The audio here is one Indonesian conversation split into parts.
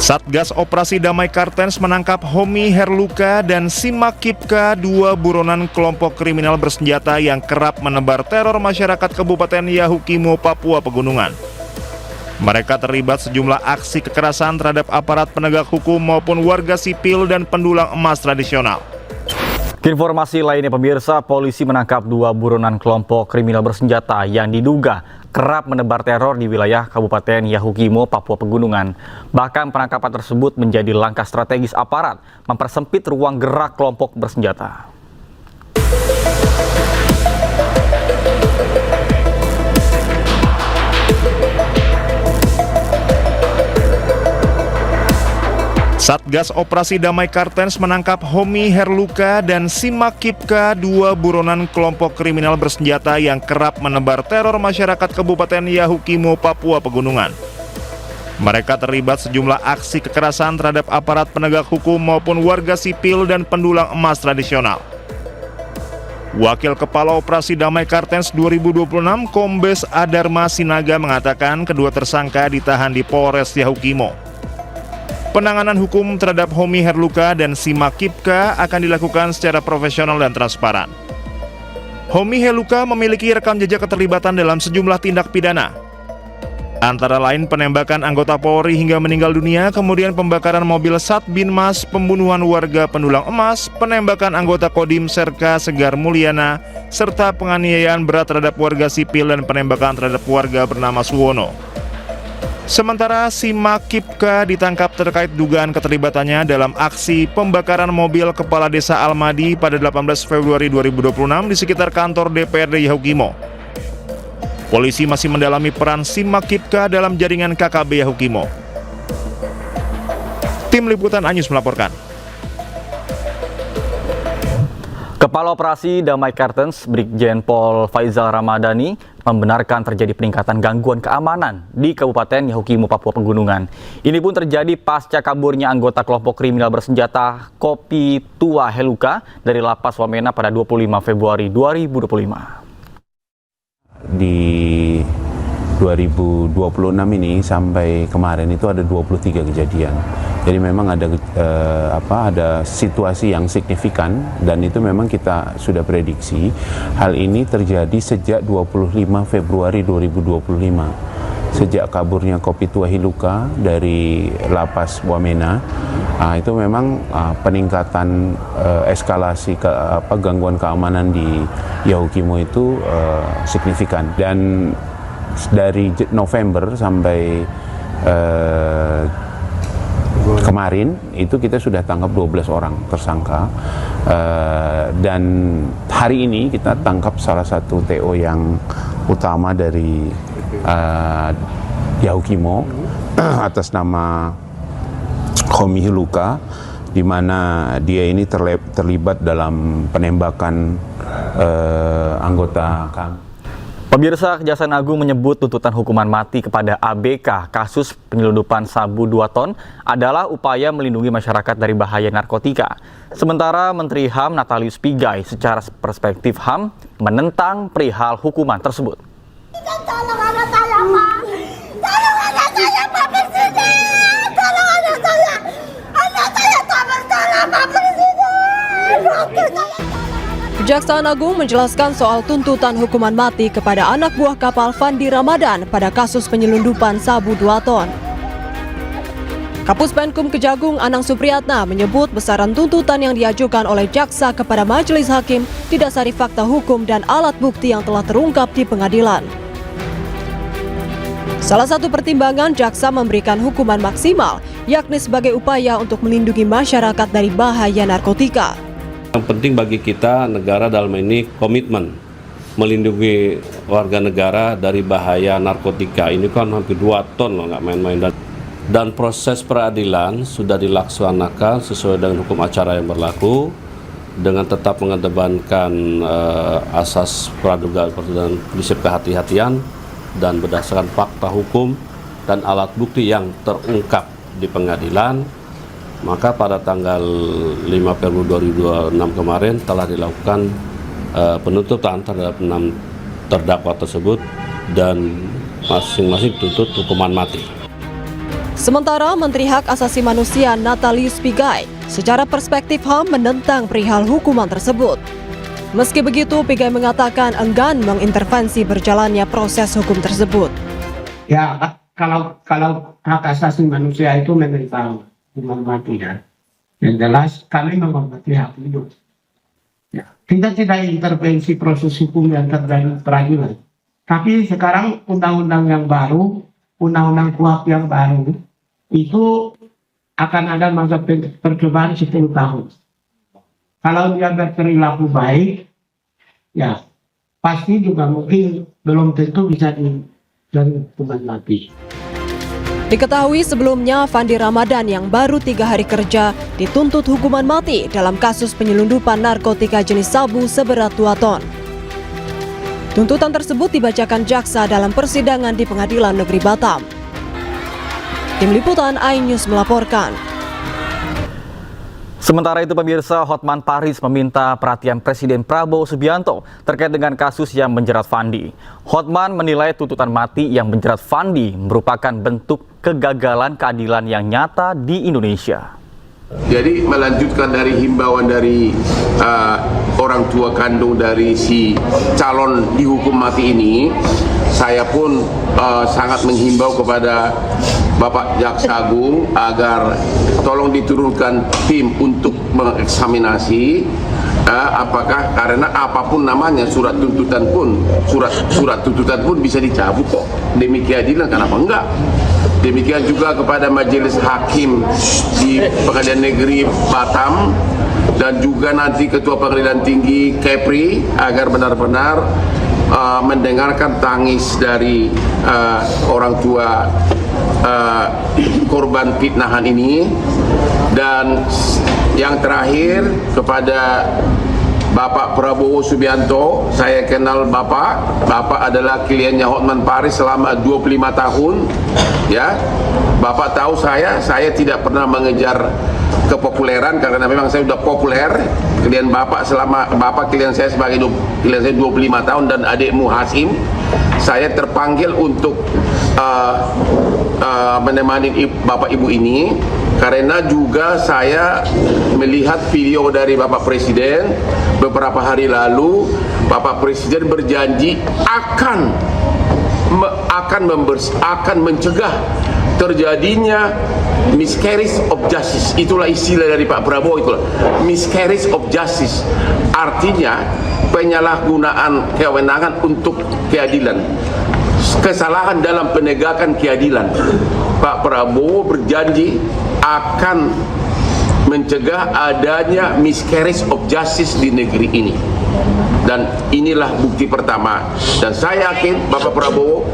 Satgas Operasi Damai Kartens menangkap Homi Herluka dan Simak Kipka, dua buronan kelompok kriminal bersenjata yang kerap menebar teror masyarakat Kabupaten Yahukimo, Papua Pegunungan. Mereka terlibat sejumlah aksi kekerasan terhadap aparat penegak hukum maupun warga sipil dan pendulang emas tradisional. Informasi lainnya pemirsa, polisi menangkap dua buronan kelompok kriminal bersenjata yang diduga kerap menebar teror di wilayah Kabupaten Yahukimo, Papua Pegunungan. Bahkan penangkapan tersebut menjadi langkah strategis aparat mempersempit ruang gerak kelompok bersenjata. Satgas Operasi Damai Kartens menangkap Homi Herluka dan Simak Kipka, dua buronan kelompok kriminal bersenjata yang kerap menebar teror masyarakat Kabupaten Yahukimo, Papua Pegunungan. Mereka terlibat sejumlah aksi kekerasan terhadap aparat penegak hukum maupun warga sipil dan pendulang emas tradisional. Wakil Kepala Operasi Damai Kartens 2026 Kombes Adarma Sinaga mengatakan kedua tersangka ditahan di Polres Yahukimo. Penanganan hukum terhadap Homi Herluka dan Simak Kipka akan dilakukan secara profesional dan transparan. Homi Herluka memiliki rekam jejak keterlibatan dalam sejumlah tindak pidana, antara lain penembakan anggota Polri hingga meninggal dunia, kemudian pembakaran mobil Satbinmas, pembunuhan warga pendulang emas, penembakan anggota Kodim Serka Segar Mulyana, serta penganiayaan berat terhadap warga sipil dan penembakan terhadap warga bernama Suwono. Sementara Simak Kipka ditangkap terkait dugaan keterlibatannya dalam aksi pembakaran mobil Kepala Desa Almadi pada 18 Februari 2026 di sekitar kantor DPRD Yahukimo. Polisi masih mendalami peran Simak Kipka dalam jaringan KKB Yahukimo. Tim Liputan Anyus melaporkan. Kepala Operasi Damai Kartens Brigjen Pol Faizal Ramadhani membenarkan terjadi peningkatan gangguan keamanan di Kabupaten Yahukimo, Papua Pegunungan. Ini pun terjadi pasca kaburnya anggota kelompok kriminal bersenjata Kopi Tua Heluka dari Lapas Wamena pada 25 Februari 2025. Di 2026 ini sampai kemarin itu ada 23 kejadian. Jadi memang ada situasi yang signifikan dan itu memang kita sudah prediksi hal ini terjadi sejak 25 Februari 2025. Sejak kaburnya Kopi Tua Heluka dari Lapas Wamena, itu memang peningkatan eskalasi gangguan keamanan di Yahukimo itu signifikan. Dan dari November sampai kemarin itu kita sudah tangkap 12 orang tersangka, dan hari ini kita tangkap salah satu TO yang utama dari Yahukimo atas nama Homi Herluka, di mana dia ini terlibat dalam penembakan anggota kami. Pemirsa, Kejaksaan Agung menyebut tuntutan hukuman mati kepada ABK kasus penyelundupan sabu 2 ton adalah upaya melindungi masyarakat dari bahaya narkotika. Sementara Menteri HAM Natalius Pigai secara perspektif HAM menentang perihal hukuman tersebut. Tolong anak saya, Pak! Tolong anak saya, Pak Presiden! Tolong anak saya! Anak saya tak bersalah, Pak Presiden! Kejaksaan Agung menjelaskan soal tuntutan hukuman mati kepada anak buah kapal Fandi Ramadan pada kasus penyelundupan sabu 2 ton. Kapus Penkum Kejagung Anang Supriyatna menyebut besaran tuntutan yang diajukan oleh jaksa kepada majelis hakim didasari fakta hukum dan alat bukti yang telah terungkap di pengadilan. Salah satu pertimbangan jaksa memberikan hukuman maksimal, yakni sebagai upaya untuk melindungi masyarakat dari bahaya narkotika. Yang penting bagi kita, negara dalam ini komitmen melindungi warga negara dari bahaya narkotika. Ini kan hampir 2 ton loh, nggak main-main. Dan proses peradilan sudah dilaksanakan sesuai dengan hukum acara yang berlaku, dengan tetap mengedepankan asas praduga dan prinsip kehati-hatian, dan berdasarkan fakta hukum dan alat bukti yang terungkap di pengadilan. Maka pada tanggal 5 Februari 2026 kemarin telah dilakukan penuntutan terhadap 6 terdakwa tersebut dan masing-masing dituntut hukuman mati. Sementara Menteri Hak Asasi Manusia Natalius Pigai secara perspektif HAM menentang perihal hukuman tersebut. Meski begitu, Pigai mengatakan enggan mengintervensi berjalannya proses hukum tersebut. Ya, kalau hak asasi manusia itu menentang hukuman mati ya. Yang jelas kami menghormati hak hidup. Ya, kita tidak intervensi proses hukum yang terjadi peradilan. Tapi sekarang undang-undang yang baru, undang-undang KUHP yang baru, itu akan ada masa percobaan 10 tahun. Kalau dia berperilaku baik, ya pasti juga mungkin belum tentu bisa dari hukuman mati. Diketahui sebelumnya Fandi Ramadan yang baru 3 hari kerja dituntut hukuman mati dalam kasus penyelundupan narkotika jenis sabu seberat 2 ton. Tuntutan tersebut dibacakan jaksa dalam persidangan di Pengadilan Negeri Batam. Tim Liputan iNews melaporkan. Sementara itu pemirsa, Hotman Paris meminta perhatian Presiden Prabowo Subianto terkait dengan kasus yang menjerat Fandi. Hotman menilai tuntutan mati yang menjerat Fandi merupakan bentuk kegagalan keadilan yang nyata di Indonesia. Jadi melanjutkan dari himbauan dari orang tua kandung dari si calon dihukum mati ini, saya pun sangat menghimbau kepada Bapak Jaksa Agung agar tolong diturunkan tim untuk mengeksaminasi apakah, karena apapun namanya surat tuntutan pun bisa dicabut kok demi keadilan, kenapa enggak? Demikian juga kepada Majelis Hakim di Pengadilan Negeri Batam dan juga nanti Ketua Pengadilan Tinggi Kepri agar benar-benar mendengarkan tangis dari orang tua korban fitnahan ini. Dan yang terakhir kepada Bapak Prabowo Subianto, saya kenal Bapak adalah kliennya Hotman Paris selama 25 tahun ya. Bapak tahu saya tidak pernah mengejar kepopuleran karena memang saya sudah populer. Klien Bapak klien saya sebagai klien saya 25 tahun dan adikmu Hasim, saya terpanggil untuk menemani Bapak Ibu ini karena juga saya melihat video dari Bapak Presiden beberapa hari lalu. Bapak Presiden berjanji akan mencegah terjadinya miscarriage of justice. Itulah istilah dari Pak Prabowo, itulah miscarriage of justice, artinya penyalahgunaan kewenangan untuk keadilan, kesalahan dalam penegakan keadilan. Pak Prabowo berjanji akan mencegah adanya miscarriage of justice di negeri ini. Dan inilah bukti pertama. Dan saya yakin Bapak Prabowo,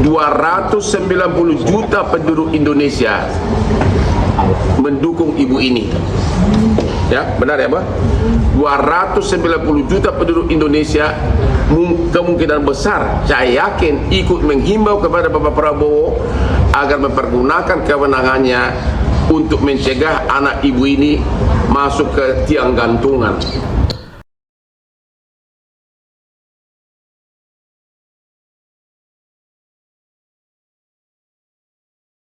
290 juta penduduk Indonesia mendukung ibu ini. Ya, benar ya, Pak? 290 juta penduduk Indonesia kemungkinan besar saya yakin ikut menghimbau kepada Bapak Prabowo agar mempergunakan kewenangannya untuk mencegah anak ibu ini masuk ke tiang gantungan.